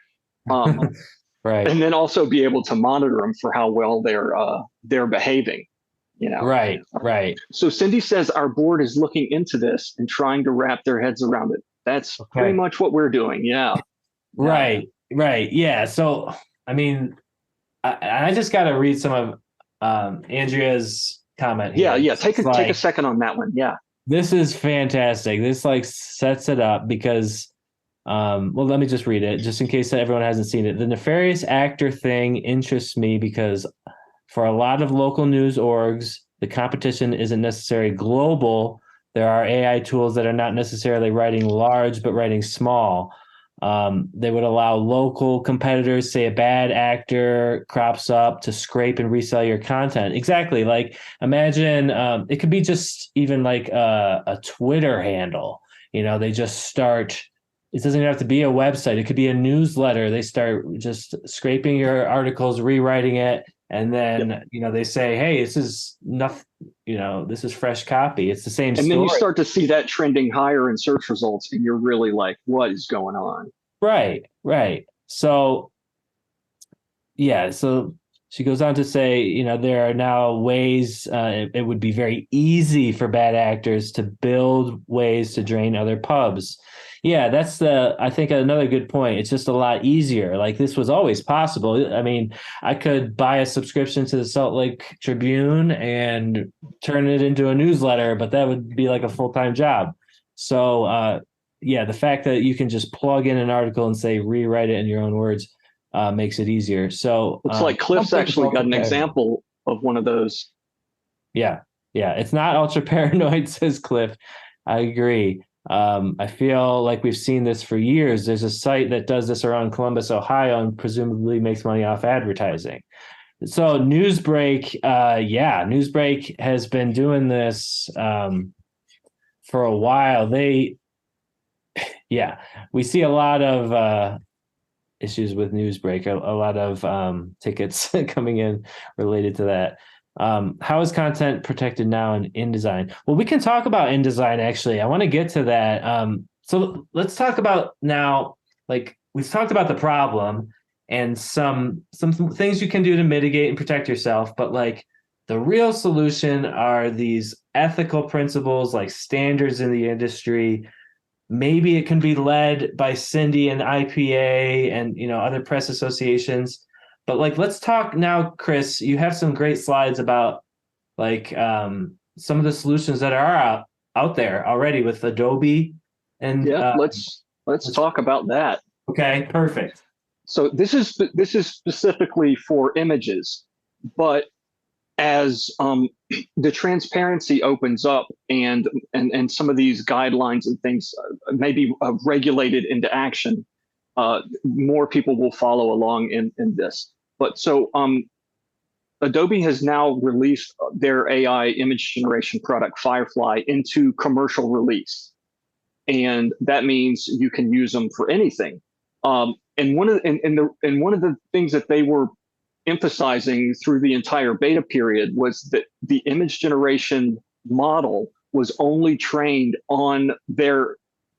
Right. And then also be able to monitor them for how well they're behaving. Right. So Cindy says our board is looking into this and trying to wrap their heads around it. That's pretty much what we're doing. Yeah. Right. Yeah. So, I mean, I just got to read some of Andrea's comment here. Yeah. Take a second on that one. Yeah. This is fantastic. This sets it up because, let me just read it just in case everyone hasn't seen it. The nefarious actor thing interests me because for a lot of local news orgs, the competition isn't necessarily global. There are AI tools that are not necessarily writing large, but writing small. They would allow local competitors, say a bad actor crops up, to scrape and resell your content. Exactly. Like imagine it could be just even like a Twitter handle. They just start. It doesn't even have to be a website. It could be a newsletter. They start just scraping your articles, rewriting it. And then, they say, hey, this is nothing, this is fresh copy. It's the same story. And then you start to see that trending higher in search results and you're really like, what is going on? Right. So, so she goes on to say, there are now ways, it would be very easy for bad actors to build ways to drain other pubs. Yeah, that's I think another good point. It's just a lot easier. Like this was always possible. I mean, I could buy a subscription to the Salt Lake Tribune and turn it into a newsletter, but that would be like a full-time job. So, the fact that you can just plug in an article and say, rewrite it in your own words makes it easier. So looks like Cliff's actually got an example of one of those. Yeah. It's not ultra paranoid, says Cliff. I agree. I feel like we've seen this for years. There's a site that does this around Columbus, Ohio, and presumably makes money off advertising. So Newsbreak, Newsbreak has been doing this for a while, yeah, we see a lot of issues with Newsbreak, a lot of tickets coming in related to that. How is content protected now in InDesign? Well, we can talk about InDesign actually. I want to get to that. So let's talk about now, like we've talked about the problem and some things you can do to mitigate and protect yourself, but like the real solution are these ethical principles, like standards in the industry. Maybe it can be led by Cindy and IPA and other press associations. But like let's talk now, Chris. You have some great slides about like some of the solutions that are out there already with Adobe and Yeah, let's talk about that. okay, perfect. So this is specifically for images, but as the transparency opens up and some of these guidelines and things may be regulated into action, more people will follow along in this. But so Adobe has now released their AI image generation product, Firefly, into commercial release. And that means you can use them for anything. And one of the things that they were emphasizing through the entire beta period was that the image generation model was only trained on their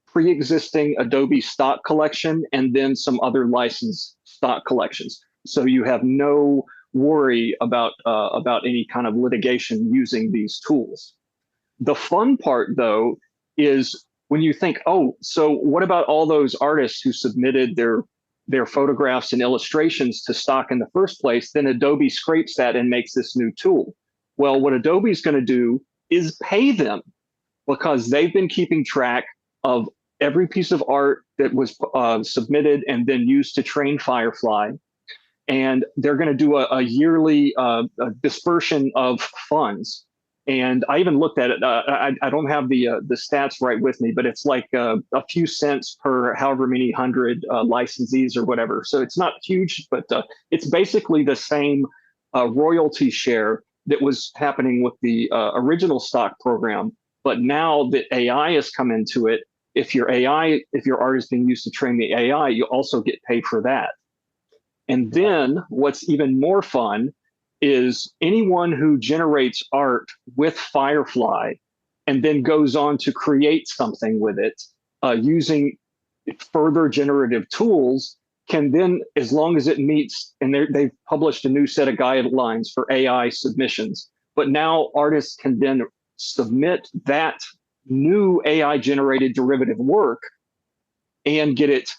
pre-existing Adobe stock collection and then some other licensed stock collections. So you have no worry about any kind of litigation using these tools. The fun part, though, is when you think, oh, so what about all those artists who submitted their photographs and illustrations to stock in the first place? Then Adobe scrapes that and makes this new tool. Well, what Adobe's going to do is pay them, because they've been keeping track of every piece of art that was submitted and then used to train Firefly. And they're going to do a yearly dispersion of funds. And I even looked at it. I don't have the stats right with me, but it's like a few cents per however many hundred licensees or whatever. So it's not huge, but it's basically the same royalty share that was happening with the original stock program. But now that AI has come into it, if your art is being used to train the AI, you also get paid for that. And then what's even more fun is anyone who generates art with Firefly and then goes on to create something with it using further generative tools can then, as long as it meets, and they've published a new set of guidelines for AI submissions, but now artists can then submit that new AI generated derivative work and get it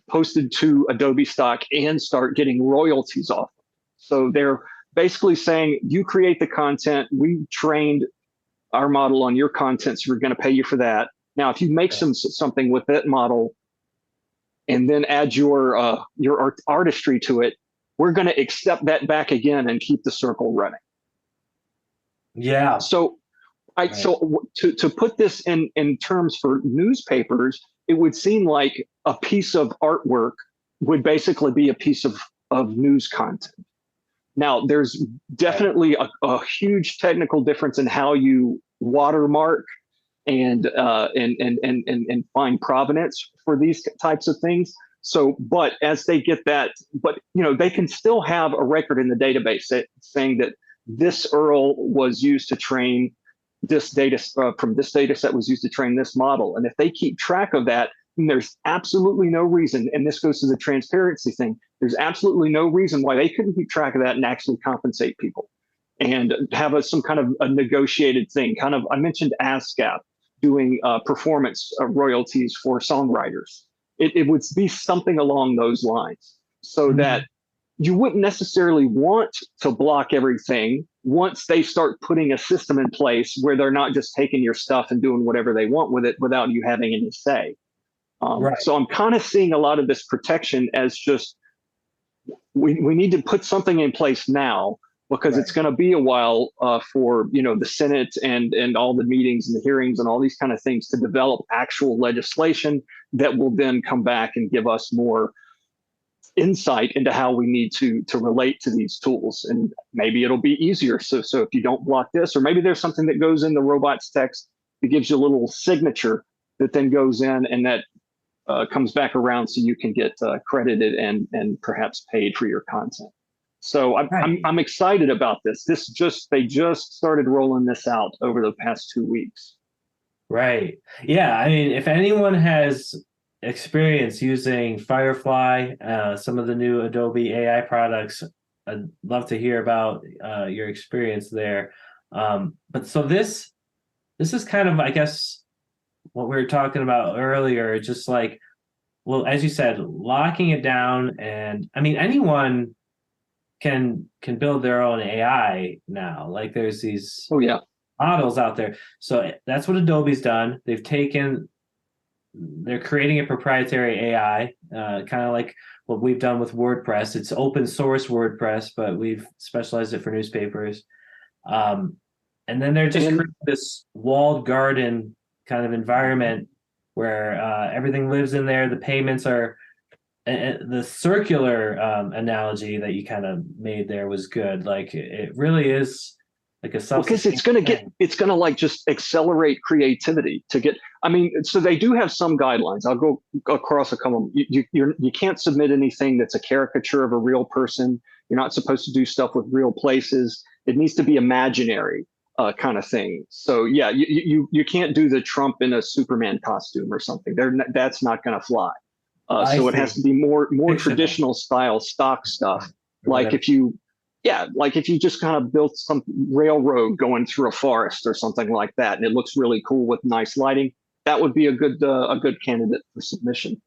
posted to Adobe stock and start getting royalties off. So they're basically saying, you create the content, we trained our model on your content, so we're going to pay you for that. Now, if you make something with that model and then add your artistry to it, we're going to accept that back again and keep the circle running. Yeah. So to put this in terms for newspapers, it would seem like a piece of artwork would basically be a piece of news content. Now, there's definitely a huge technical difference in how you watermark and find provenance for these types of things. So, but as they get that, they can still have a record in the database saying that this URL was used to train this data from this data set was used to train this model. And if they keep track of that, then there's absolutely no reason, and this goes to the transparency thing, there's absolutely no reason why they couldn't keep track of that and actually compensate people and have some kind of a negotiated thing. Kind of, I mentioned ASCAP doing performance royalties for songwriters. It would be something along those lines, so that you wouldn't necessarily want to block everything once they start putting a system in place where they're not just taking your stuff and doing whatever they want with it without you having any say. Right. So I'm kind of seeing a lot of this protection as just, we need to put something in place now, because it's going to be a while for the Senate and all the meetings and the hearings and all these kind of things to develop actual legislation that will then come back and give us more insight into how we need to relate to these tools. And maybe it'll be easier. So if you don't block this, or maybe there's something that goes in the robots text It gives you a little signature that then goes in, and that comes back around so you can get credited and perhaps paid for your content. So Right. I'm excited about this. They just started rolling this out over the past 2 weeks. Right. Yeah. I mean, if anyone has experience using Firefly, some of the new Adobe AI products, I'd love to hear about your experience there. But so this is kind of, I guess, what we were talking about earlier, just like, well, as you said, locking it down. And I mean, anyone can build their own AI now. Like there's these Oh yeah. models out there. So that's what Adobe's done. They're creating a proprietary AI, kind of like what we've done with WordPress. It's open source WordPress, but we've specialized it for newspapers. Um, and then they're just And creating this walled garden kind of environment where everything lives in there. The payments are the circular analogy that you kind of made there was good. Like it really is like a well, because self-sustaining thing. it's gonna like just accelerate creativity to get. I mean, so they do have some guidelines. I'll go across a couple. You can't submit anything that's a caricature of a real person. You're not supposed to do stuff with real places. It needs to be imaginary, kind of thing. So yeah, you can't do the Trump in a Superman costume or something. That's not going to fly. I So it has see. to be more Fictional traditional style stock stuff. or Like whatever. if you, yeah, like if you just kind of built some railroad going through a forest or something like that, and it looks really cool with nice lighting, that would be a good candidate for submission.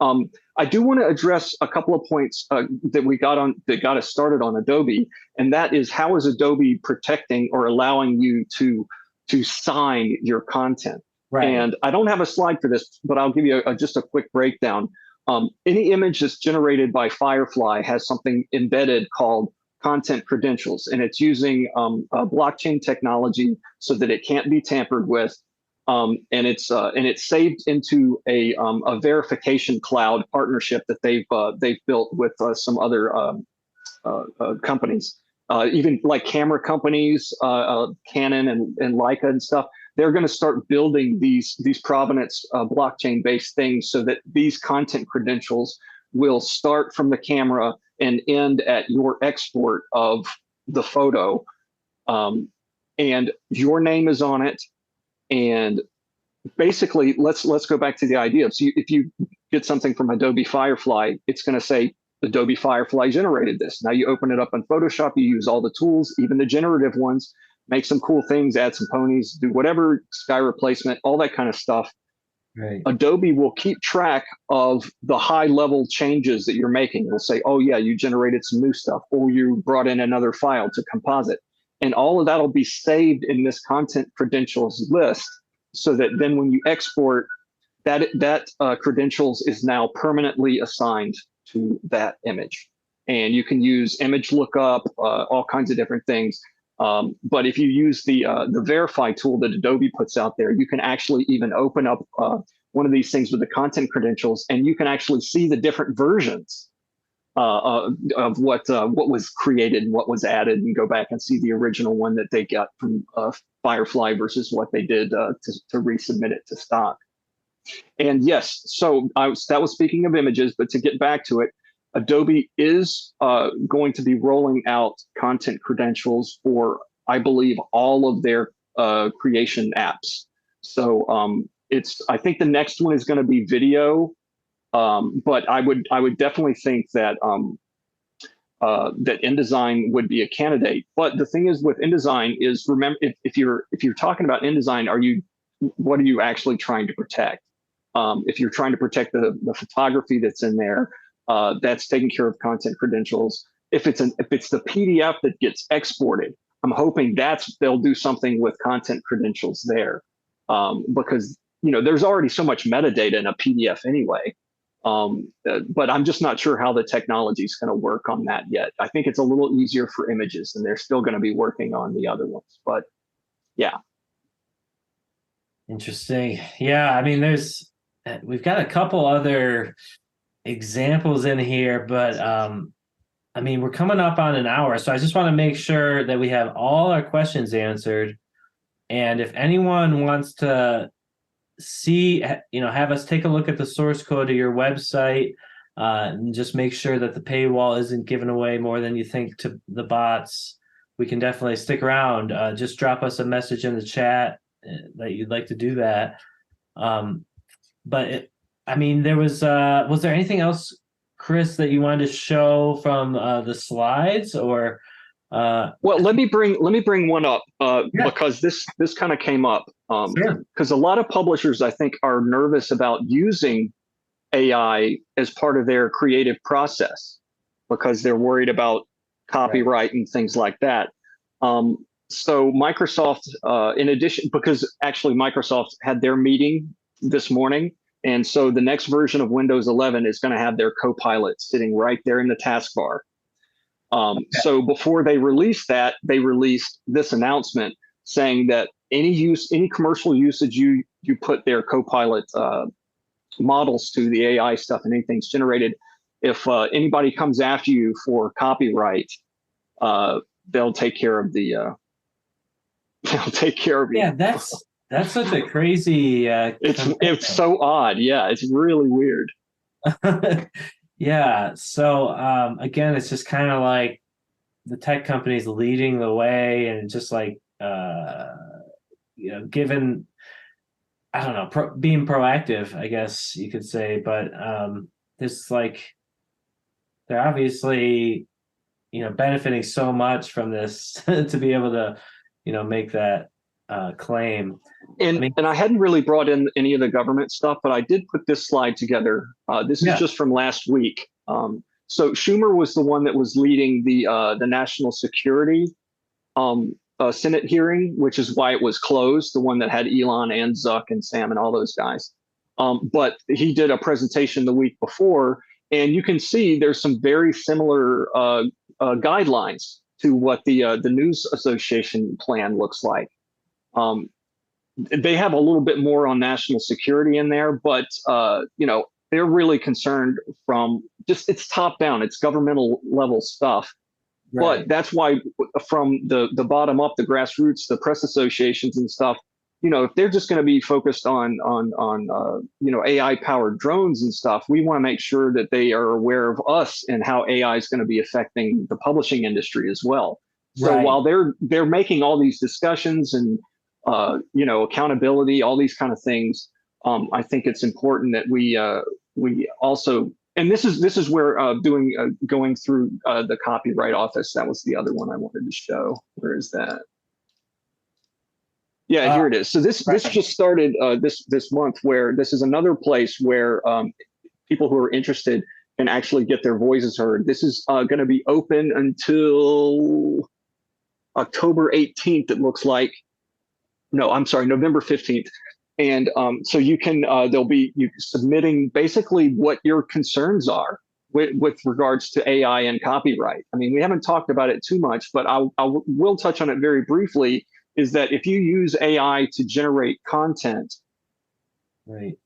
I do want to address a couple of points that got us started on Adobe, and that is how is Adobe protecting or allowing you to sign your content? Right. And I don't have a slide for this, but I'll give you just a quick breakdown. Any image that's generated by Firefly has something embedded called content credentials, and it's using blockchain technology so that it can't be tampered with. And it's saved into a verification cloud partnership that they've built with some other companies, even like camera companies, Canon and Leica and stuff. They're going to start building these provenance blockchain based things so that these content credentials will start from the camera and end at your export of the photo, um, and your name is on it. And basically, let's go back to the idea. So if you get something from Adobe Firefly, it's going to say Adobe Firefly generated this. Now you open it up in Photoshop, you use all the tools, even the generative ones, make some cool things, add some ponies, do whatever, sky replacement, all that kind of stuff. Right. Adobe will keep track of the high level changes that you're making. It'll say, oh, yeah, you generated some new stuff, or you brought in another file to composite. And all of that will be saved in this content credentials list so that then when you export, that credentials is now permanently assigned to that image. And you can use image lookup, all kinds of different things. But if you use the verify tool that Adobe puts out there, you can actually even open up one of these things with the content credentials, and you can actually see the different versions of what was created and what was added, and go back and see the original one that they got from Firefly versus what they did to resubmit it to stock. And yes, so that was speaking of images, but to get back to it, Adobe is going to be rolling out content credentials for, I believe, all of their creation apps. So I think the next one is going to be video, but I would definitely think that that InDesign would be a candidate. But the thing is with InDesign is, remember, if you're talking about InDesign, what are you actually trying to protect? If you're trying to protect the photography that's in there, that's taking care of content credentials. If it's the PDF that gets exported, I'm hoping they'll do something with content credentials there, because there's already so much metadata in a PDF anyway. But I'm just not sure how the technology is going to work on that yet. I think it's a little easier for images, and they're still going to be working on the other ones. But yeah. Interesting. Yeah, I mean, we've got a couple other examples in here, but I mean, we're coming up on an hour, so I just want to make sure that we have all our questions answered. And if anyone wants to see, have us take a look at the source code of your website, and just make sure that the paywall isn't giving away more than you think to the bots, we can definitely stick around. Just drop us a message in the chat that you'd like to do that. There was there anything else, Chris, that you wanted to show from the slides, or well, let me bring one up yeah, because this kind of came up sure, because a lot of publishers, I think, are nervous about using AI as part of their creative process because they're worried about right, copyright and things like that. So Microsoft, in addition, because actually Microsoft had their meeting this morning, and so the next version of Windows 11 is going to have their Copilot sitting right there in the taskbar. So before they released that, they released this announcement saying that any commercial usage you put their Copilot models to, the AI stuff, and anything's generated, if anybody comes after you for copyright, they'll take care of they'll take care of you. yeah. That's such a crazy. It's so odd. Yeah, it's really weird. Yeah. So again, it's just kind of like the tech companies leading the way, and just like given, I don't know, being proactive, I guess you could say. But there's like, they're obviously benefiting so much from this to be able to make that claim. I mean, And I hadn't really brought in any of the government stuff, but I did put this slide together. This is yeah, just from last week. So Schumer was the one that was leading the national security Senate hearing, which is why it was closed. The one that had Elon and Zuck and Sam and all those guys. But he did a presentation the week before, and you can see there's some very similar guidelines to what the News Association plan looks like. They have a little bit more on national security in there, but they're really concerned from just, it's top down, it's governmental level stuff. right, But that's why from the bottom up, the grassroots, the press associations and stuff, if they're just going to be focused on AI powered drones and stuff, we want to make sure that they are aware of us and how AI is going to be affecting the publishing industry as well. So right. while they're making all these discussions and accountability, all these kind of things, I think it's important that we also, and this is where going through the Copyright Office. That was the other one I wanted to show. Where is that? Yeah, here it is. So this Right. just started this month, where this is another place where people who are interested can actually get their voices heard. This is going to be open until October 18th. It looks like. No, I'm sorry, November 15th. And so you can, there'll be you submitting basically what your concerns are with regards to AI and copyright. I mean, we haven't talked about it too much, but I will touch on it very briefly, is that if you use AI to generate content, Right.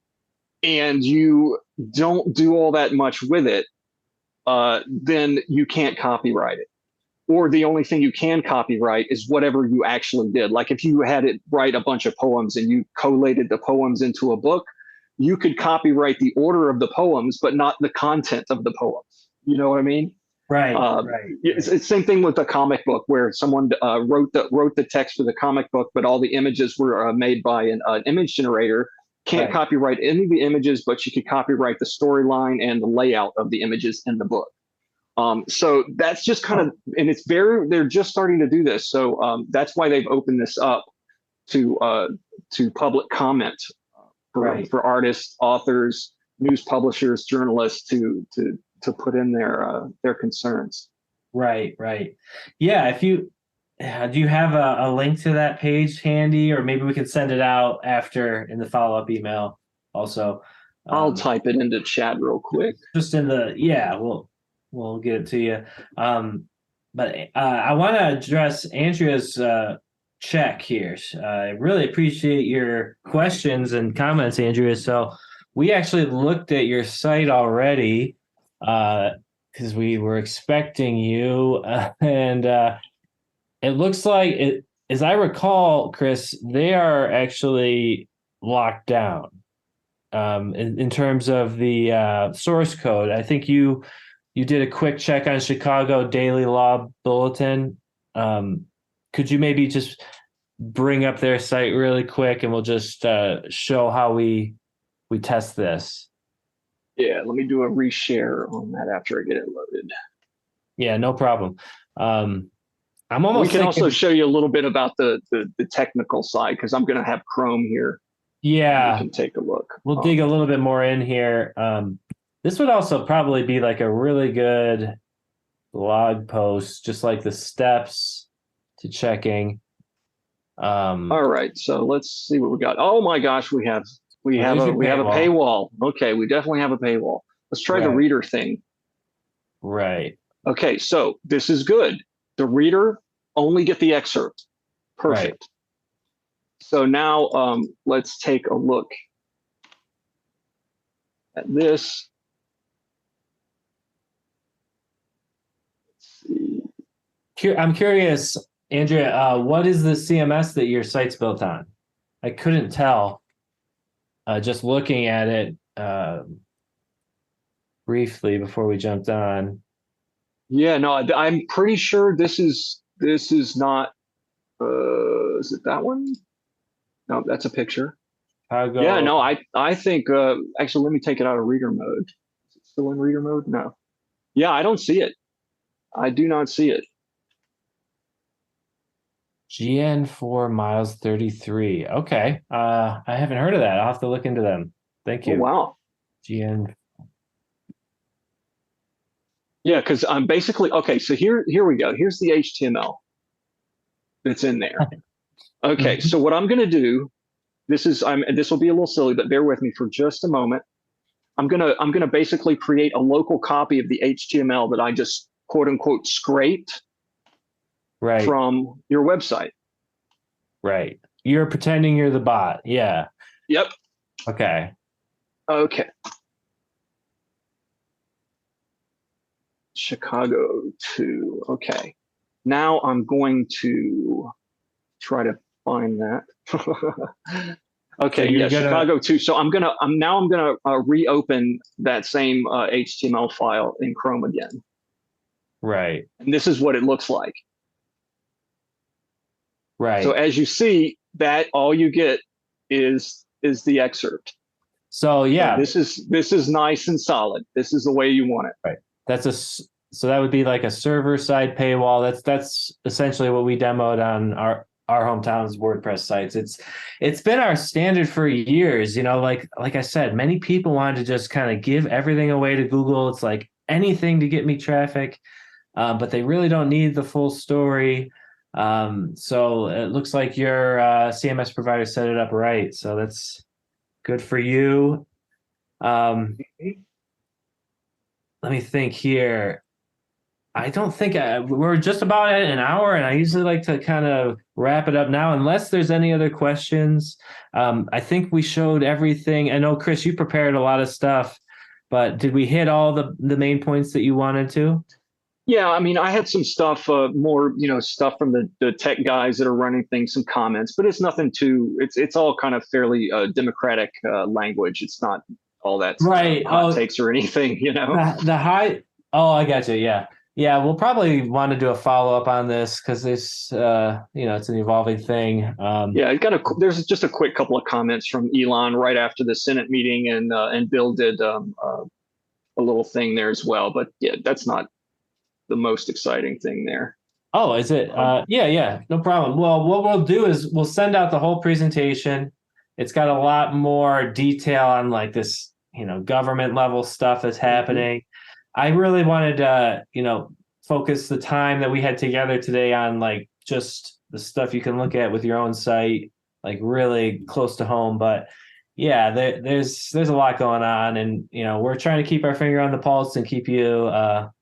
and you don't do all that much with it, then you can't copyright it. Or the only thing you can copyright is whatever you actually did. Like if you had it write a bunch of poems and you collated the poems into a book, you could copyright the order of the poems, but not the content of the poems. You know what I mean? Right. It's the same thing with the comic book, where someone wrote the text for the comic book, but all the images were made by an image generator. Can't Right. copyright any of the images, but you could copyright the storyline and the layout of the images in the book. So that's just kind of, and they're just starting to do this. So that's why they've opened this up to public comment for artists, authors, news publishers, journalists to put in their concerns. Right. Yeah. If you do you have a link to that page handy, or maybe we can send it out after in the follow-up email also. I'll type it into chat real quick. Just in the, yeah, we'll get it to you. But I want to address Andrea's check here. I really appreciate your questions and comments, Andrea. So we actually looked at your site already because we were expecting you, and it looks like as I recall, Chris, they are actually locked down in terms of the source code. I think you did a quick check on Chicago Daily Law Bulletin. Could you maybe just bring up their site really quick, and we'll just show how we test this? Yeah, let me do a reshare on that after I get it loaded. Yeah, no problem. I'm We almost can thinking, also show you a little bit about the technical side because I'm going to have Chrome here. We yeah, can take a look. we'll dig a little bit more in here. This would also probably be like a really good blog post, just like the steps to checking. All right, so let's see what we got. Oh my gosh, we have There's your a paywall. paywall. Okay, we definitely have a paywall. Let's try the Right. reader thing. Right. Okay, so this is good. The reader only get the excerpt. Perfect. Right. So now let's take a look at this. Let's see. I'm curious, Andrea, what is the CMS that your site's built on? I couldn't tell just looking at it briefly before we jumped on. Yeah, no, I'm pretty sure this is not. Is it that one? No, that's a picture. Chicago. Yeah, no, I think actually let me take it out of reader mode. Is it still in reader mode? No. Yeah, I don't see it. I do not see it. GN4 miles 33. Okay. I haven't heard of that. I'll have to look into them. Thank Oh, you. wow. GN. Yeah, because I'm basically okay. So here we go. Here's the HTML that's in there. Okay, so what I'm going to do, this will be a little silly, but bear with me for just a moment. I'm gonna basically create a local copy of the HTML that I just quote unquote scraped Right. from your website. Right. You're pretending you're the bot. Yeah. Yep. Okay. Okay. Chicago 2. Okay. Now I'm going to try to find that. Okay, So yeah, Chicago 2. So I'm gonna reopen that same HTML file in Chrome again. Right. And this is what it looks like. Right. So as you see, that all you get is the excerpt. So yeah, So this is nice and solid. This is the way you want it. right. So that would be like a server side paywall. That's essentially what we demoed on our hometown's WordPress sites. It's been our standard for years. Like I said, many people wanted to just kind of give everything away to Google. It's like anything to get me traffic, but they really don't need the full story. So it looks like your CMS provider set it up right. So that's good for you. Let me think here. I don't think we're just about at an hour, and I usually like to kind of wrap it up now, unless there's any other questions. I think we showed everything. I know, Chris, you prepared a lot of stuff, but did we hit all the main points that you wanted to? Yeah, I mean, I had some stuff, more, stuff from the tech guys that are running things, some comments, but it's nothing too. It's all kind of fairly democratic language. It's not all that Right. hot takes or anything, The high. Oh, I got you. Yeah. Yeah, we'll probably want to do a follow-up on this because this, it's an evolving thing. Yeah, there's just a quick couple of comments from Elon right after the Senate meeting, and Bill did a little thing there as well. But yeah, that's not the most exciting thing there. Oh, is it? Yeah, no problem. Well, what we'll do is we'll send out the whole presentation. It's got a lot more detail on like this, government level stuff that's happening. I really wanted to, focus the time that we had together today on like just the stuff you can look at with your own site, like really close to home. But yeah, there's a lot going on, and we're trying to keep our finger on the pulse and keep you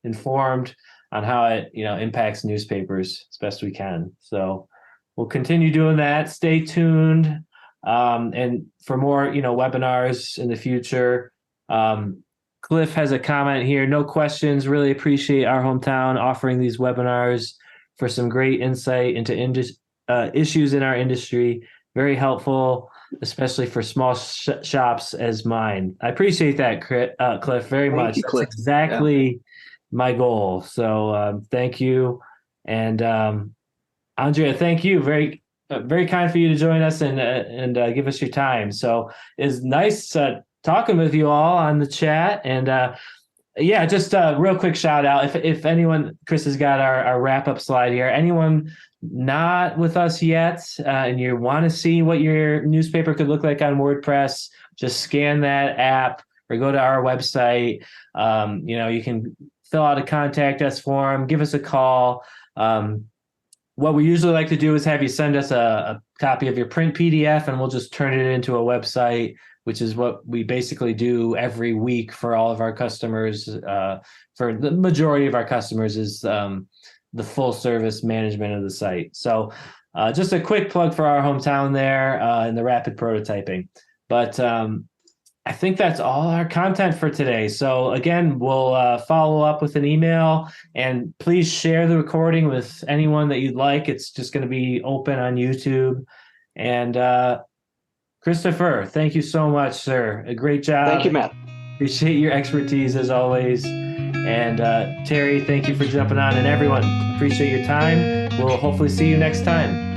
informed on how it impacts newspapers as best we can. So we'll continue doing that. Stay tuned, and for more webinars in the future. Cliff has a comment here. No questions. Really appreciate our hometown offering these webinars for some great insight into issues in our industry. Very helpful, especially for small shops as mine. I appreciate that, Cliff, very Thank much. you, That's Cliff. Yeah. exactly my goal. So thank you. And Andrea, thank you. Very kind for you to join us and give us your time. So it's nice talking with you all on the chat. And yeah, just a real quick shout out. If anyone, Chris has got our wrap up slide here. Anyone not with us yet, and you want to see what your newspaper could look like on WordPress, just scan that app or go to our website. You can fill out a contact us form, give us a call. What we usually like to do is have you send us a copy of your print PDF, and we'll just turn it into a website, which is what we basically do every week for all of our customers. For the majority of our customers is the full service management of the site. So just a quick plug for our hometown there in the rapid prototyping. But I think that's all our content for today. So again, we'll follow up with an email, and please share the recording with anyone that you'd like. It's just going to be open on YouTube. And Christopher, thank you so much, sir. A great job. Thank you, Matt. Appreciate your expertise as always. And Terry, thank you for jumping on. And everyone, appreciate your time. We'll hopefully see you next time.